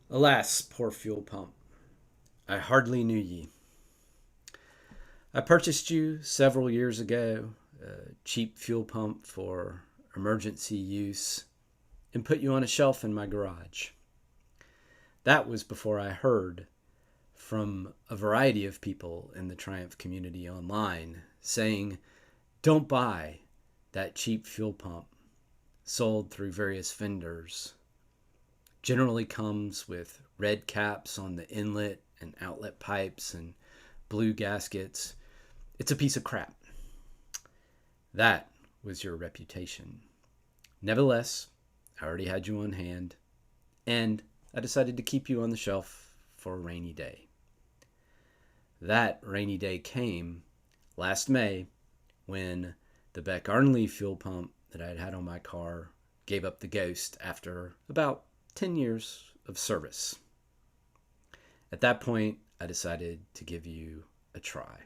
Alas, poor fuel pump, I hardly knew ye. I purchased you several years ago, a cheap fuel pump for emergency use, and put you on a shelf in my garage. That was before I heard from a variety of people in the Triumph community online saying, don't buy that cheap fuel pump sold through various vendors. Generally comes with red caps on the inlet and outlet pipes and blue gaskets. It's a piece of crap. That was your reputation. Nevertheless, I already had you on hand, and I decided to keep you on the shelf for a rainy day. That rainy day came last May when the Beck Arnley fuel pump that I'd had on my car gave up the ghost after about 10 years of service. At that point, I decided to give you a try.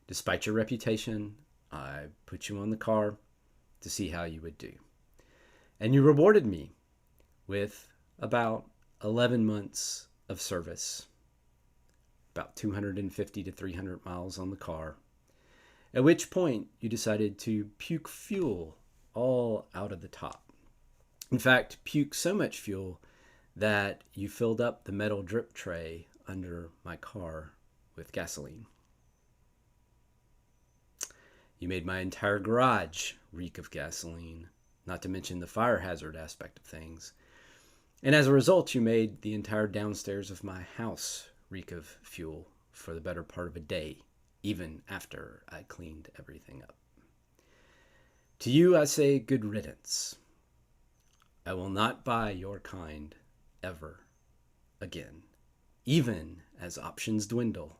Despite your reputation, I put you on the car to see how you would do. And you rewarded me with about 11 months of service, about 250 to 300 miles on the car, at which point you decided to puke fuel all out of the top. In fact, puke so much fuel that you filled up the metal drip tray under my car with gasoline. You made my entire garage reek of gasoline, not to mention the fire hazard aspect of things. And as a result, you made the entire downstairs of my house reek of fuel for the better part of a day, even after I cleaned everything up. To you, I say good riddance. I will not buy your kind ever again. Even as options dwindle,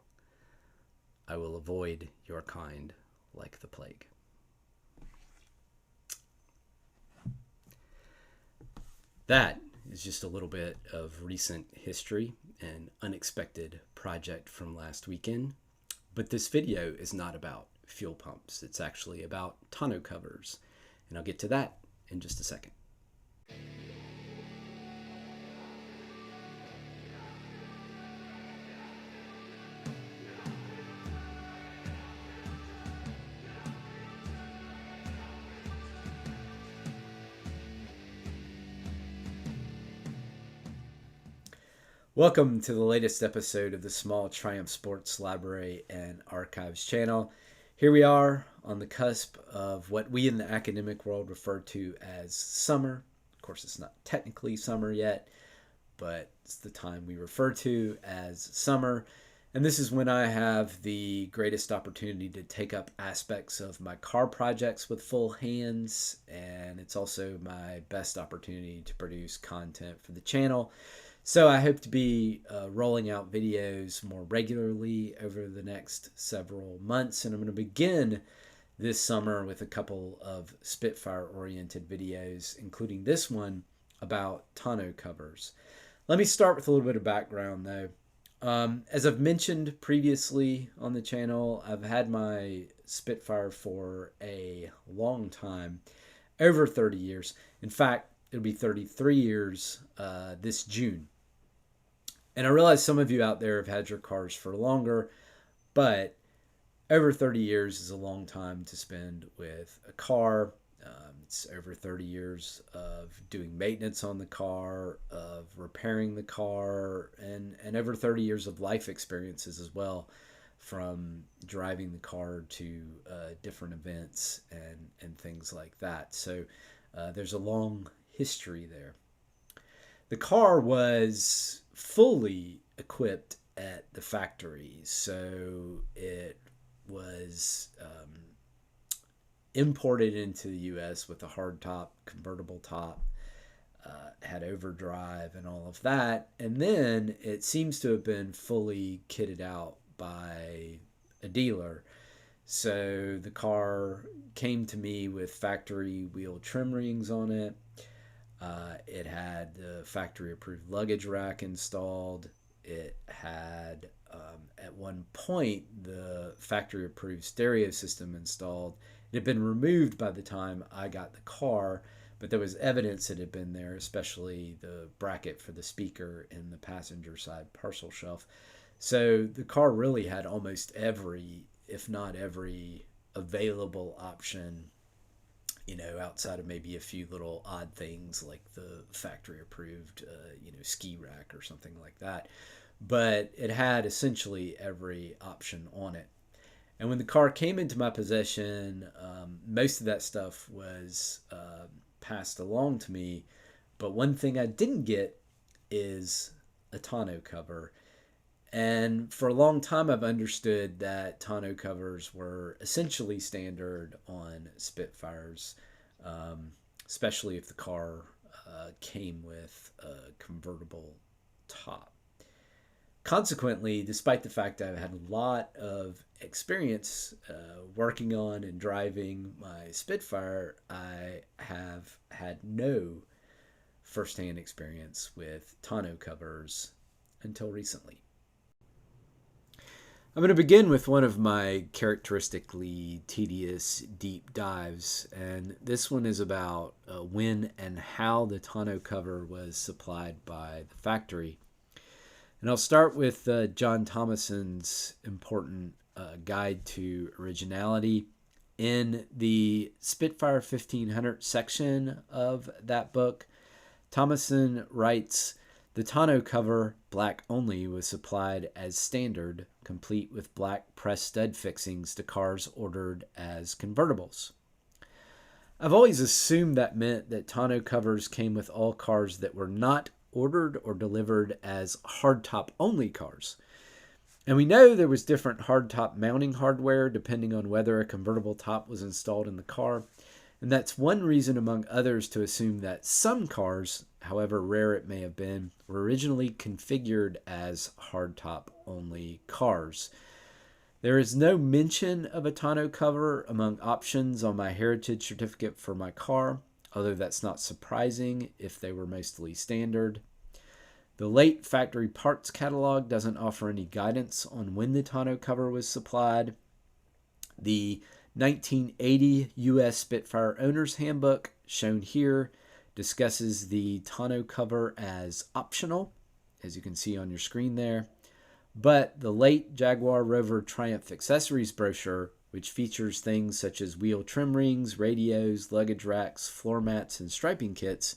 I will avoid your kind like the plague. That is just a little bit of recent history, an unexpected project from last weekend. But this video is not about fuel pumps. It's actually about tonneau covers. And I'll get to that in just a second. Welcome to the latest episode of the Small Triumph Sports Library and Archives channel. Here we are on the cusp of what we in the academic world refer to as summer. Of course, it's not technically summer yet, but it's the time we refer to as summer. And this is when I have the greatest opportunity to take up aspects of my car projects with full hands. And it's also my best opportunity to produce content for the channel. So I hope to be rolling out videos more regularly over the next several months. And I'm going to begin this summer with a couple of Spitfire-oriented videos, including this one about tonneau covers. Let me start with a little bit of background, though. As I've mentioned previously on the channel, I've had my Spitfire for a long time, over 30 years. In fact, it'll be 33 years this June. And I realize some of you out there have had your cars for longer, but over 30 years is a long time to spend with a car. It's over 30 years of doing maintenance on the car, of repairing the car, and over 30 years of life experiences as well, from driving the car to different events and things like that. So there's a long history there. The car was fully equipped at the factory, so it was imported into the U.S. with a hardtop, convertible top, had overdrive and all of that, and then it seems to have been fully kitted out by a dealer. So the car came to me with factory wheel trim rings on it. It had the factory approved luggage rack installed. It had, at one point, the factory approved stereo system installed. It had been removed by the time I got the car, but there was evidence it had been there, especially the bracket for the speaker in the passenger side parcel shelf. So the car really had almost every, if not every, available option, outside of maybe a few little odd things like the factory approved, ski rack or something like that. But it had essentially every option on it. And when the car came into my possession, most of that stuff was passed along to me. But one thing I didn't get is a tonneau cover. And for a long time, I've understood that tonneau covers were essentially standard on Spitfires, especially if the car came with a convertible top. Consequently, despite the fact I've had a lot of experience working on and driving my Spitfire, I have had no firsthand experience with tonneau covers until recently. I'm going to begin with one of my characteristically tedious deep dives, and this one is about when and how the tonneau cover was supplied by the factory. And I'll start with John Thomason's important guide to originality. In the Spitfire 1500 section of that book, Thomason writes, "The tonneau cover, black only, was supplied as standard, complete with black press stud fixings to cars ordered as convertibles." I've always assumed that meant that tonneau covers came with all cars that were not ordered or delivered as hardtop only cars. And we know there was different hardtop mounting hardware depending on whether a convertible top was installed in the car. And that's one reason among others to assume that some cars, however rare it may have been, were originally configured as hardtop only cars. There is no mention of a tonneau cover among options on my heritage certificate for my car, although that's not surprising if they were mostly standard. The late factory parts catalog doesn't offer any guidance on when the tonneau cover was supplied. The 1980 U.S. Spitfire Owner's Handbook, shown here, discusses the tonneau cover as optional, as you can see on your screen there. But the late Jaguar Rover Triumph accessories brochure, which features things such as wheel trim rings, radios, luggage racks, floor mats, and striping kits,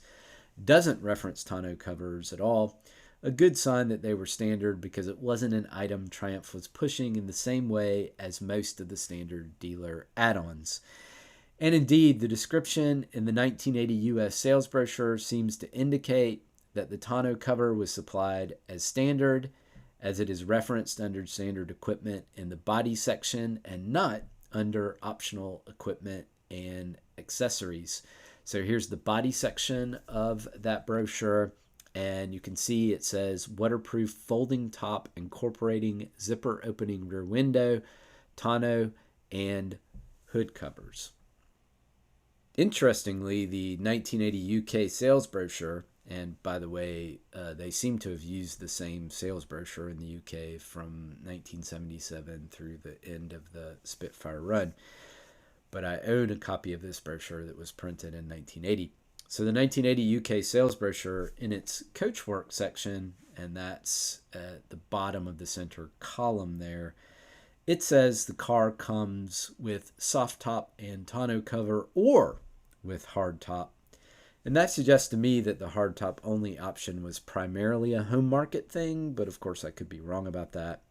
doesn't reference tonneau covers at all, a good sign that they were standard because it wasn't an item Triumph was pushing in the same way as most of the standard dealer add-ons. And indeed, the description in the 1980 U.S. sales brochure seems to indicate that the tonneau cover was supplied as standard, as it is referenced under standard equipment in the body section and not under optional equipment and accessories. So here's the body section of that brochure, and you can see it says waterproof folding top incorporating zipper opening rear window, tonneau, and hood covers. Interestingly, the 1980 UK sales brochure, and by the way, they seem to have used the same sales brochure in the UK from 1977 through the end of the Spitfire run. But I own a copy of this brochure that was printed in 1980. So the 1980 UK sales brochure, in its coachwork section, and that's at the bottom of the center column there, it says the car comes with soft top and tonneau cover or with hard top. And that suggests to me that the hardtop only option was primarily a home market thing, but of course I could be wrong about that.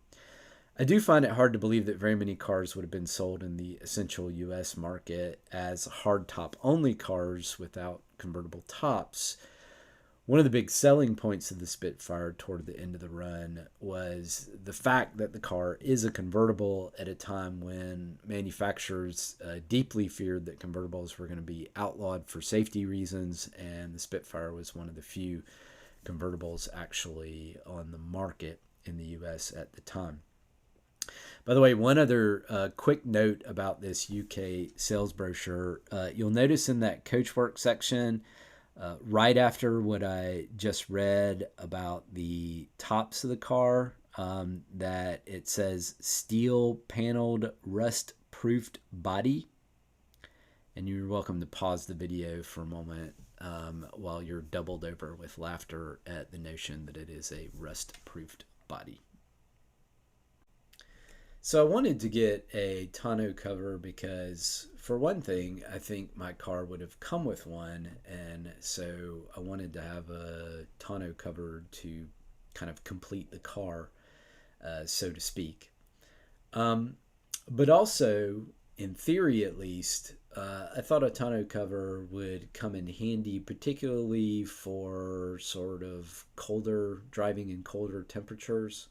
I do find it hard to believe that very many cars would have been sold in the essential US market as hardtop only cars without convertible tops. One of the big selling points of the Spitfire toward the end of the run was the fact that the car is a convertible at a time when manufacturers deeply feared that convertibles were going to be outlawed for safety reasons, and the Spitfire was one of the few convertibles actually on the market in the US at the time. By the way, one other quick note about this UK sales brochure, you'll notice in that coachwork section, right after what I just read about the tops of the car, that it says steel paneled rust proofed body. And you're welcome to pause the video for a moment while you're doubled over with laughter at the notion that it is a rust-proofed body. So I wanted to get a tonneau cover because, for one thing, I think my car would have come with one, and so I wanted to have a tonneau cover to kind of complete the car, so to speak. But also, in theory at least, I thought a tonneau cover would come in handy, particularly for sort of driving in colder temperatures.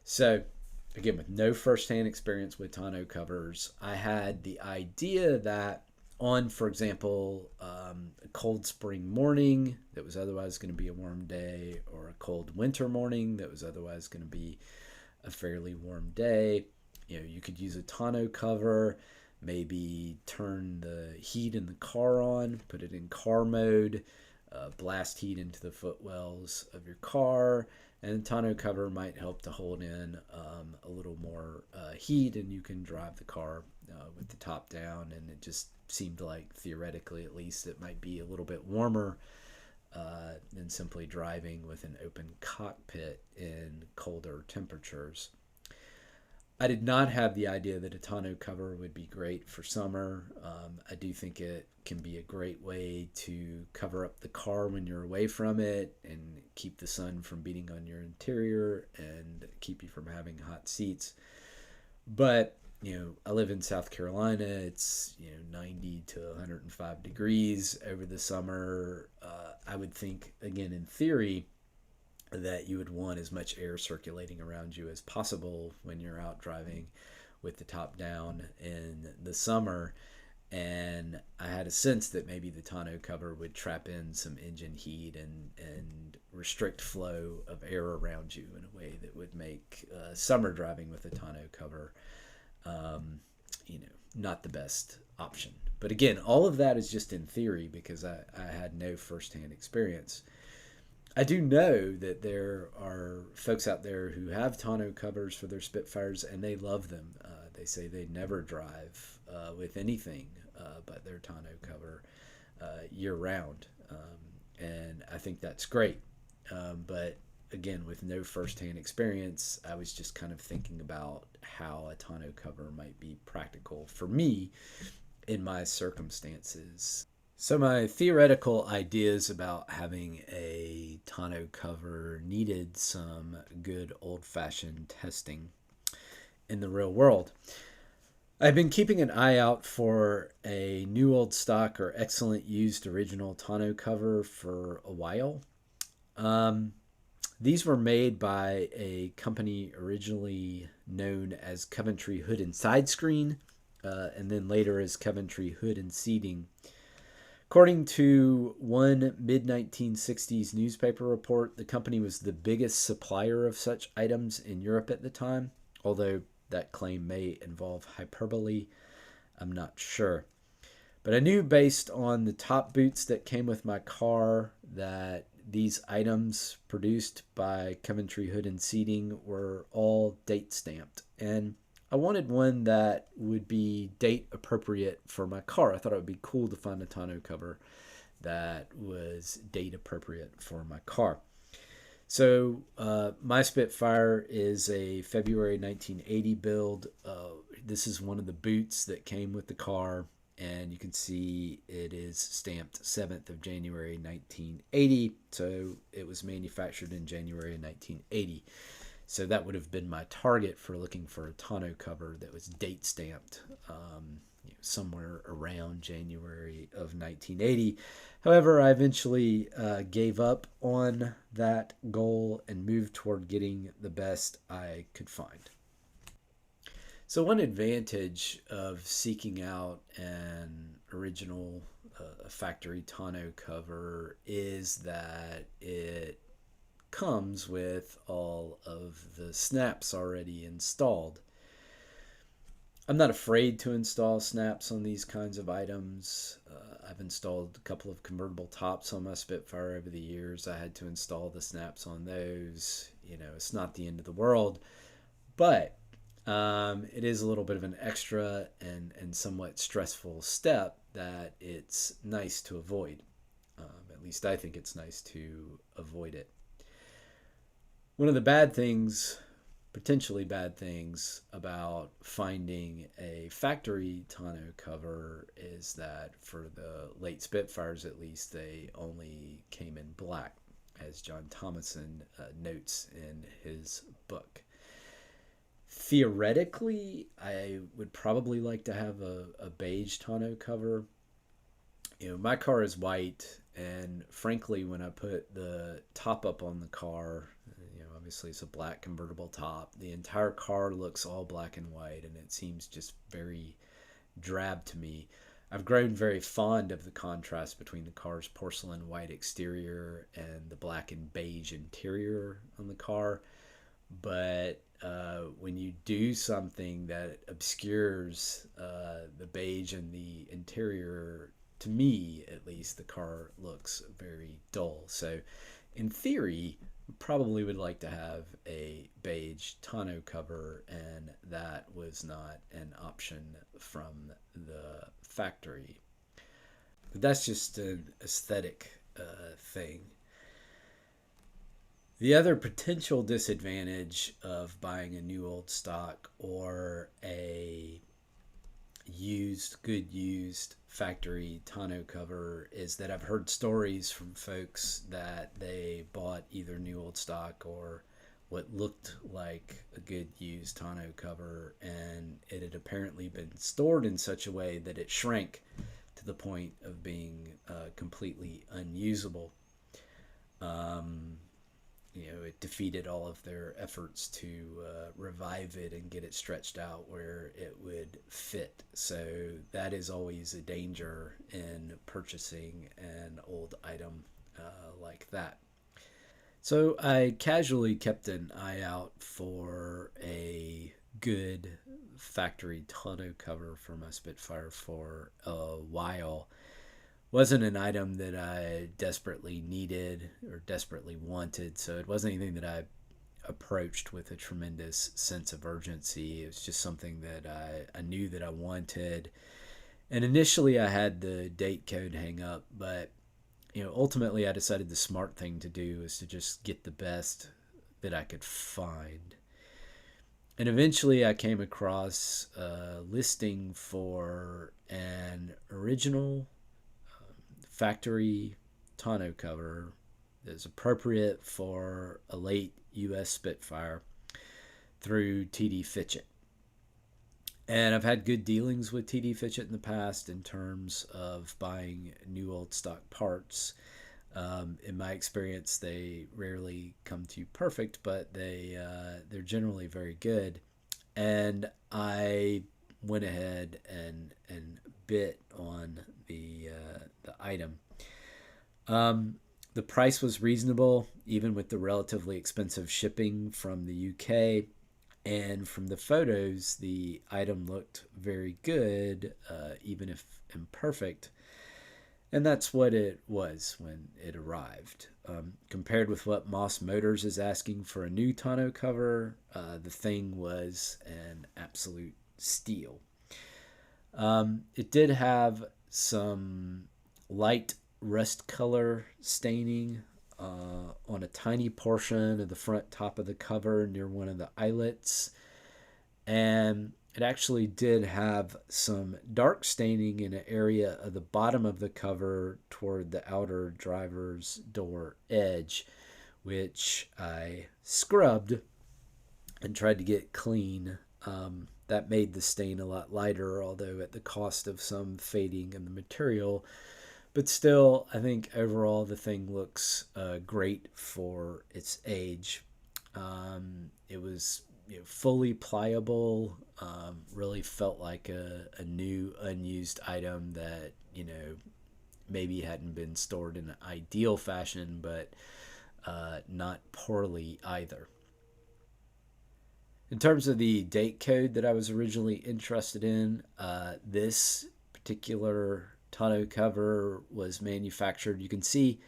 So, again, with no first-hand experience with tonneau covers, I had the idea that on, for example, a cold spring morning that was otherwise going to be a warm day, or a cold winter morning that was otherwise going to be a fairly warm day, you could use a tonneau cover, maybe turn the heat in the car on, put it in car mode, blast heat into the footwells of your car, and the tonneau cover might help to hold in a little more heat, and you can drive the car with the top down. And it just seemed like, theoretically at least, it might be a little bit warmer than simply driving with an open cockpit in colder temperatures. I did not have the idea that a tonneau cover would be great for summer. I do think it can be a great way to cover up the car when you're away from it and keep the sun from beating on your interior and keep you from having hot seats. But, I live in South Carolina. It's, 90 to 105 degrees over the summer. I would think, again, in theory, that you would want as much air circulating around you as possible when you're out driving with the top down in the summer. And I had a sense that maybe the tonneau cover would trap in some engine heat and restrict flow of air around you in a way that would make summer driving with a tonneau cover, not the best option. But again, all of that is just in theory because I had no firsthand experience. I do know that there are folks out there who have tonneau covers for their Spitfires, and they love them. They say they never drive with anything but their tonneau cover year-round, and I think that's great. But again, with no first-hand experience, I was just kind of thinking about how a tonneau cover might be practical for me in my circumstances. So my theoretical ideas about having a tonneau cover needed some good old-fashioned testing in the real world. I've been keeping an eye out for a new old stock or excellent used original tonneau cover for a while. These were made by a company originally known as Coventry Hood and Side Screen, and then later as Coventry Hood and Seating. According to one mid-1960s newspaper report, the company was the biggest supplier of such items in Europe at the time, although that claim may involve hyperbole. I'm not sure. But I knew based on the top boots that came with my car that these items produced by Coventry Hood and Seating were all date stamped. And I wanted one that would be date appropriate for my car. I thought it would be cool to find a tonneau cover that was date appropriate for my car. So my Spitfire is a February 1980 build. This is one of the boots that came with the car, and you can see it is stamped 7th of January 1980. So it was manufactured in January of 1980. So that would have been my target for looking for a tonneau cover that was date stamped somewhere around January of 1980. However, I eventually gave up on that goal and moved toward getting the best I could find. So one advantage of seeking out an original factory tonneau cover is that it comes with all of the snaps already installed. I'm not afraid to install snaps on these kinds of items. I've installed a couple of convertible tops on my Spitfire over the years. I had to install the snaps on those. It's not the end of the world, but it is a little bit of an extra and somewhat stressful step that it's nice to avoid. At least I think it's nice to avoid it. One of the bad things, potentially bad things, about finding a factory tonneau cover is that for the late Spitfires at least, they only came in black, as John Thomason notes in his book. Theoretically, I would probably like to have a beige tonneau cover. My car is white, and frankly, when I put the top up on the car, obviously it's a black convertible top, the entire car looks all black and white, and it seems just very drab to me. I've grown very fond of the contrast between the car's porcelain white exterior and the black and beige interior on the car. But when you do something that obscures the beige and the interior, to me at least, the car looks very dull. So in theory, probably would like to have a beige tonneau cover, and that was not an option from the factory. But that's just an aesthetic thing. The other potential disadvantage of buying a new old stock or a good used factory tonneau cover is that I've heard stories from folks that they bought either new old stock or what looked like a good used tonneau cover, and it had apparently been stored in such a way that it shrank to the point of being completely unusable. It defeated all of their efforts to revive it and get it stretched out where it would fit. So that is always a danger in purchasing an old item like that. So I casually kept an eye out for a good factory tonneau cover for my Spitfire for a while. Wasn't an item that I desperately needed or desperately wanted, so it wasn't anything that I approached with a tremendous sense of urgency. It was just something that I knew that I wanted. And initially I had the date code hang up, but ultimately I decided the smart thing to do is to just get the best that I could find. And eventually I came across a listing for an original factory tonneau cover that is appropriate for a late U.S. Spitfire through TD Fitchett. And I've had good dealings with TD Fitchett in the past in terms of buying new old stock parts. In my experience, they rarely come to you perfect, but they're generally very good. And I went ahead and bid on the item. The price was reasonable, even with the relatively expensive shipping from the UK. And from the photos, the item looked very good, even if imperfect. And that's what it was when it arrived. Compared with what Moss Motors is asking for a new tonneau cover, the thing was an absolute steal. It did have some light rust color staining on a tiny portion of the front top of the cover near one of the eyelets, and it actually did have some dark staining in an area of the bottom of the cover toward the outer driver's door edge, which I scrubbed and tried to get clean. That made the stain a lot lighter, although at the cost of some fading in the material. But still, I think overall the thing looks great for its age. It was fully pliable, really felt like a new unused item that maybe hadn't been stored in an ideal fashion, but not poorly either. In terms of the date code that I was originally interested in, this particular tonneau cover was manufactured. You can see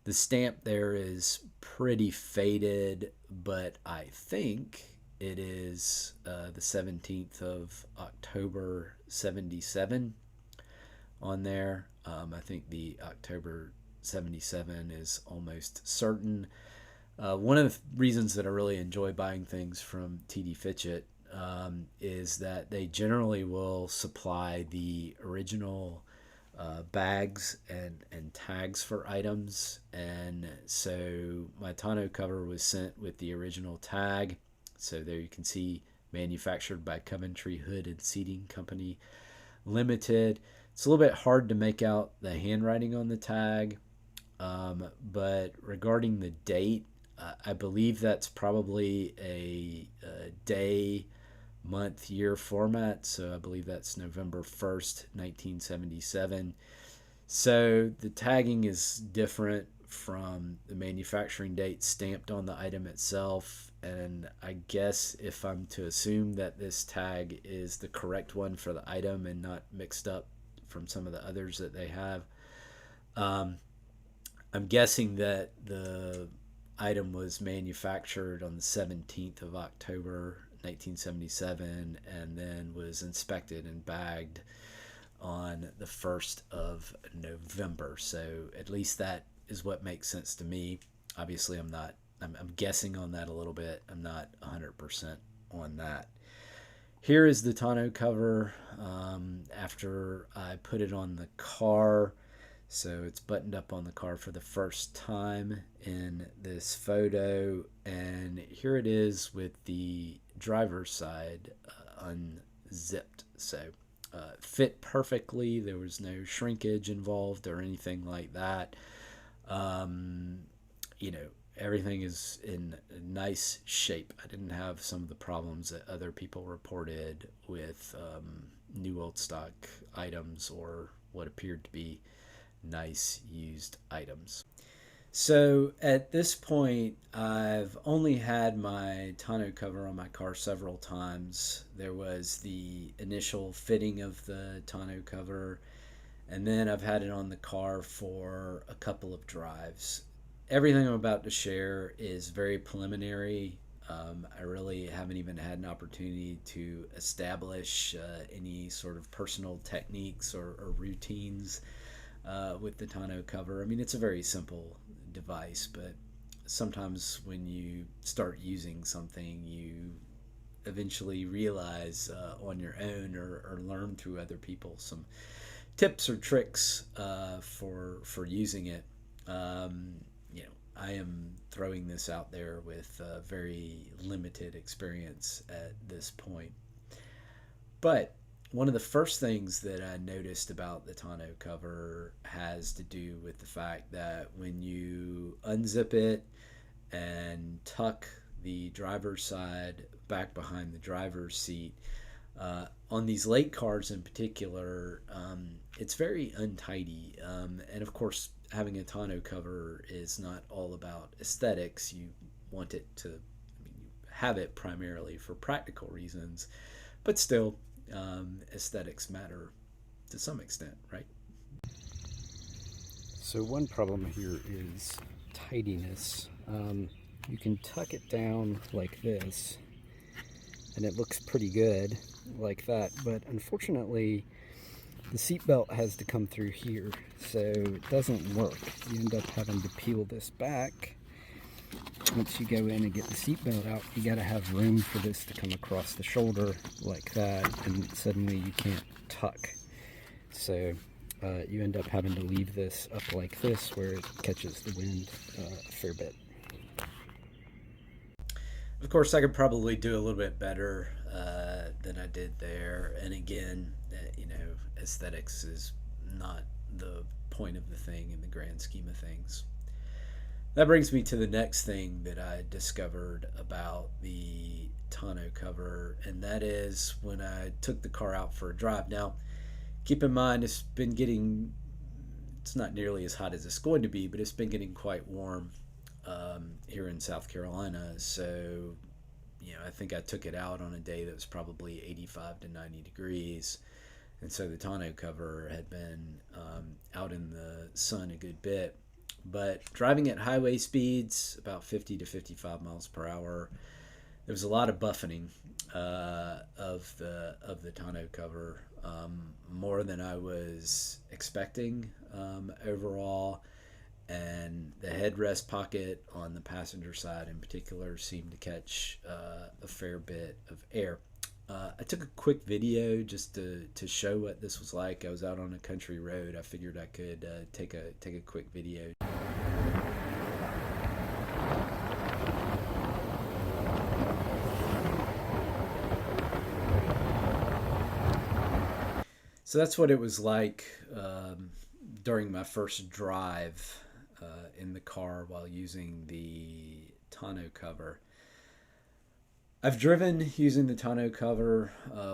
the stamp there is pretty faded, but I think it is the 17th of October 77 on there. I think the October 1977 is almost certain. One of the reasons that I really enjoy buying things from TD Fitchett is that they generally will supply the original bags and tags for items. And so my tonneau cover was sent with the original tag. So there you can see manufactured by Coventry Hood and Seating Company Limited. It's a little bit hard to make out the handwriting on the tag, but regarding the date, I believe that's probably a day, month, year format. So I believe that's November 1st, 1977. So the tagging is different from the manufacturing date stamped on the item itself. And I guess if I'm to assume that this tag is the correct one for the item and not mixed up from some of the others that they have, I'm guessing that the item was manufactured on the 17th of October 1977 and then was inspected and bagged on the 1st of November. So at least that is what makes sense to me. Obviously I'm guessing on that a little bit. I'm not 100% on that. Here is the tonneau cover after I put it on the car. So it's buttoned up on the car for the first time in this photo. And here it is with the driver's side unzipped. So fit perfectly. There was no shrinkage involved or anything like that. Everything is in nice shape. I didn't have some of the problems that other people reported with new old stock items or what appeared to be nice used items. So at this point, I've only had my tonneau cover on my car several times. There was the initial fitting of the tonneau cover, and then I've had it on the car for a couple of drives. Everything I'm about to share is very preliminary. I really haven't even had an opportunity to establish any sort of personal techniques or routines with the tonneau cover. I mean, it's a very simple device, but sometimes when you start using something, you eventually realize on your own or learn through other people some tips or tricks for using it. I am throwing this out there with very limited experience at this point. But one of the first things that I noticed about the tonneau cover has to do with the fact that when you unzip it and tuck the driver's side back behind the driver's seat, on these late cars in particular, it's very untidy. And of course, having a tonneau cover is not all about aesthetics. You want it to, you have it primarily for practical reasons, but still, aesthetics matter to some extent, right? So one problem here is tidiness. You can tuck it down like this, and it looks pretty good like that, but unfortunately the seatbelt has to come through here, so it doesn't work. You end up having to peel this back. Once you go in and get the seatbelt out, you got to have room for this to come across the shoulder like that, and suddenly you can't tuck. So you end up having to leave this up like this where it catches the wind a fair bit. Of course, I could probably do a little bit better than I did there. And again, aesthetics is not the point of the thing in the grand scheme of things. That brings me to the next thing that I discovered about the tonneau cover, and that is when I took the car out for a drive. Now, keep in mind, it's not nearly as hot as it's going to be, but it's been getting quite warm here in South Carolina. So, I think I took it out on a day that was probably 85 to 90 degrees. And so the tonneau cover had been out in the sun a good bit. But driving at highway speeds, about 50 to 55 miles per hour, there was a lot of buffeting of the tonneau cover, more than I was expecting overall. and the headrest pocket on the passenger side in particular seemed to catch a fair bit of air. I took a quick video just to show what this was like. I was out on a country road. I figured I could take a quick video. So that's what it was like during my first drive in the car while using the tonneau cover. I've driven using the tonneau cover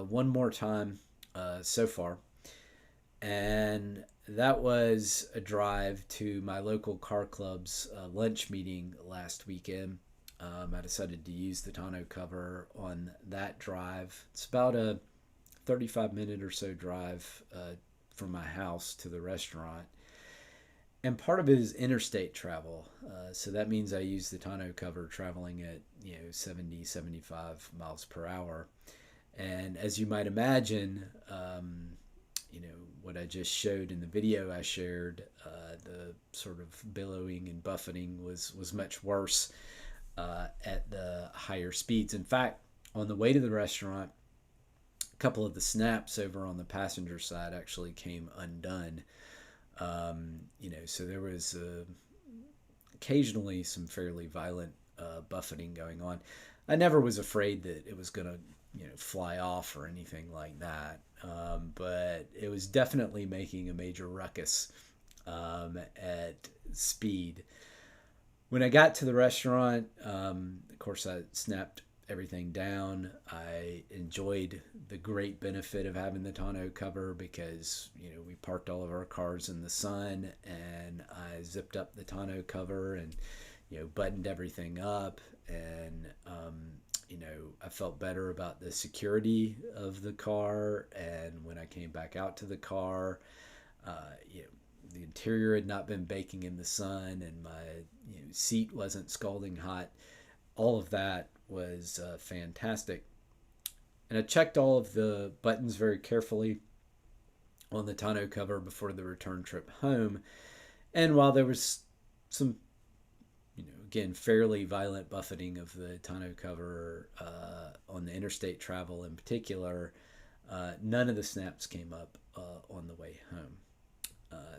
one more time so far, and that was a drive to my local car club's lunch meeting last weekend. I decided to use the tonneau cover on that drive. It's about a 35-minute or so drive from my house to the restaurant. And part of it is interstate travel. So that means I use the tonneau cover traveling at 70, 75 miles per hour. And as you might imagine, what I just showed in the video I shared, the sort of billowing and buffeting was much worse at the higher speeds. In fact, on the way to the restaurant, a couple of the snaps over on the passenger side actually came undone. So there was occasionally some fairly violent buffeting going on. I never was afraid that it was going to fly off or anything like that, but it was definitely making a major ruckus at speed. When I got to the restaurant, of course I snapped everything down. I enjoyed the great benefit of having the tonneau cover because we parked all of our cars in the sun, and I zipped up the tonneau cover and buttoned everything up, and I felt better about the security of the car. And when I came back out to the car, the interior had not been baking in the sun, and my seat wasn't scalding hot. All of that was fantastic. And I checked all of the buttons very carefully on the tonneau cover before the return trip home. And while there was some, again, fairly violent buffeting of the tonneau cover on the interstate travel in particular, none of the snaps came up on the way home.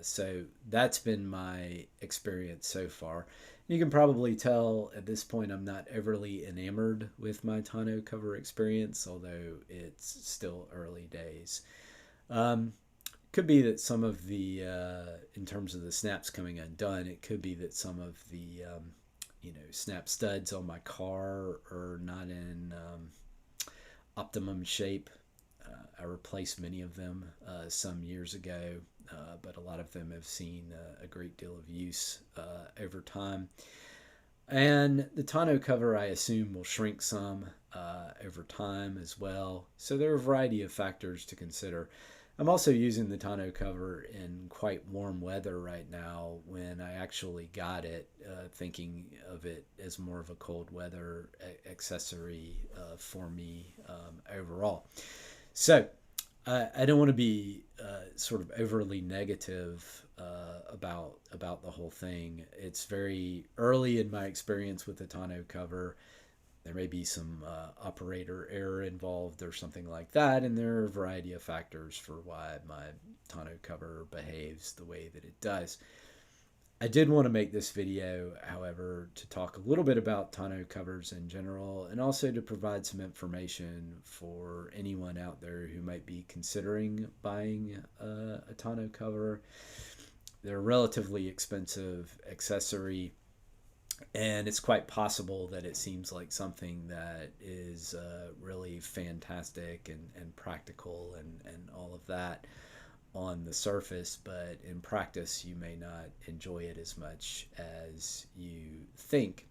So that's been my experience so far. You can probably tell at this point I'm not overly enamored with my tonneau cover experience, although it's still early days. Could be that some of the, in terms of the snaps coming undone, it could be that some of the, snap studs on my car are not in optimum shape. I replaced many of them some years ago, but a lot of them have seen a great deal of use over time. And the tonneau cover, I assume, will shrink some over time as well. So there are a variety of factors to consider. I'm also using the tonneau cover in quite warm weather right now when I actually got it, thinking of it as more of a cold weather accessory for me overall. So I don't want to be sort of overly negative about the whole thing. It's very early in my experience with the tonneau cover. There may be some operator error involved or something like that, and there are a variety of factors for why my tonneau cover behaves the way that it does. I did want to make this video, however, to talk a little bit about tonneau covers in general, and also to provide some information for anyone out there who might be considering buying a tonneau cover. They're a relatively expensive accessory, and it's quite possible that it seems like something that is really fantastic and practical and all of that on the surface, but in practice you may not enjoy it as much as you think.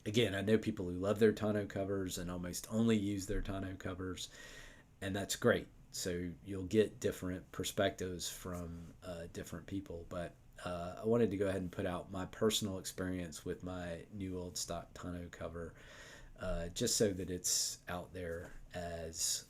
Again, I know people who love their tonneau covers and almost only use their tonneau covers, and that's great. So you'll get different perspectives from different people, but I wanted to go ahead and put out my personal experience with my new old stock tonneau cover, just so that it's out there as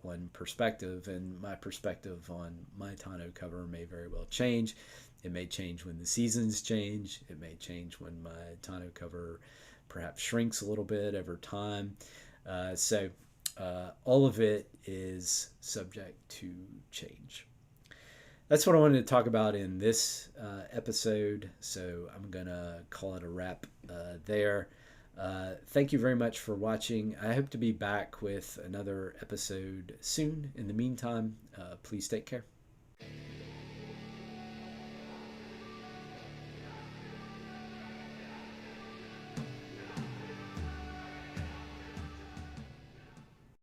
one perspective, and my perspective on my tonneau cover may very well change It may change when the seasons change. It may change when my tonneau cover perhaps shrinks a little bit over time. So all of it is subject to change. That's what I wanted to talk about in this episode. So I'm going to call it a wrap there. Thank you very much for watching. I hope to be back with another episode soon. In the meantime, please take care.